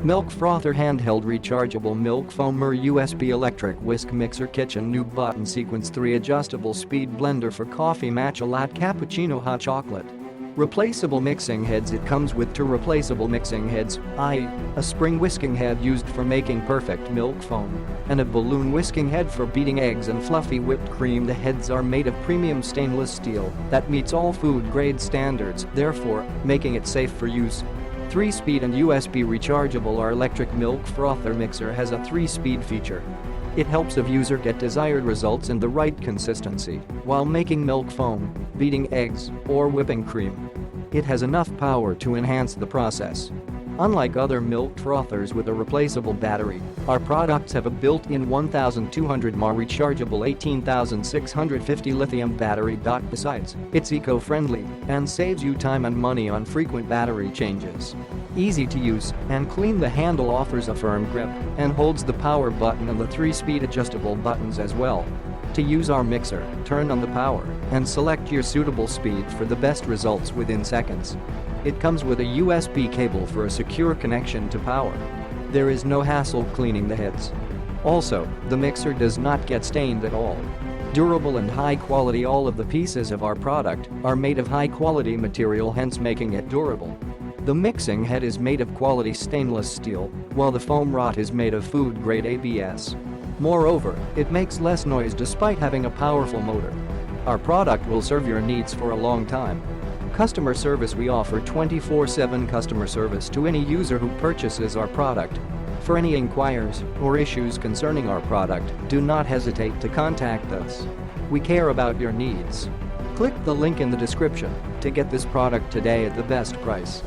Milk Frother Handheld Rechargeable Milk Foamer USB Electric Whisk Mixer Kitchen New Button Sequence 3 Adjustable Speed Blender for Coffee Matcha Latte Cappuccino Hot Chocolate. Replaceable Mixing Heads It comes with two replaceable mixing heads, i.e., a spring whisking head used for making perfect milk foam, and a balloon whisking head for beating eggs and fluffy whipped cream. The heads are made of premium stainless steel that meets all food-grade standards, therefore making it safe for use. 3-speed and USB rechargeable. Our electric milk frother mixer has a 3-speed feature. It helps a user get desired results in the right consistency while making milk foam, beating eggs, or whipping cream. It has enough power to enhance the process. Unlike other milk frothers with a replaceable battery, our products have a built-in 1200 mAh rechargeable 18650 lithium battery.Besides. It's eco-friendly and saves you time and money on frequent battery changes. Easy to use and clean. The handle offers a firm grip and holds the power button and the 3-speed adjustable buttons as well. To use our mixer, turn on the power and select your suitable speed for the best results within seconds. It comes with a USB cable for a secure connection to power. There is no hassle cleaning the heads. Also, the mixer does not get stained at all. Durable and high quality. All of the pieces of our product are made of high quality material, hence making it durable. The mixing head is made of quality stainless steel, while the foam rod is made of food-grade ABS. Moreover, it makes less noise despite having a powerful motor. Our product will serve your needs for a long time. Customer service. We offer 24/7 customer service to any user who purchases our product. For any inquiries or issues concerning our product, do not hesitate to contact us. We care about your needs. Click the link in the description to get this product today at the best price.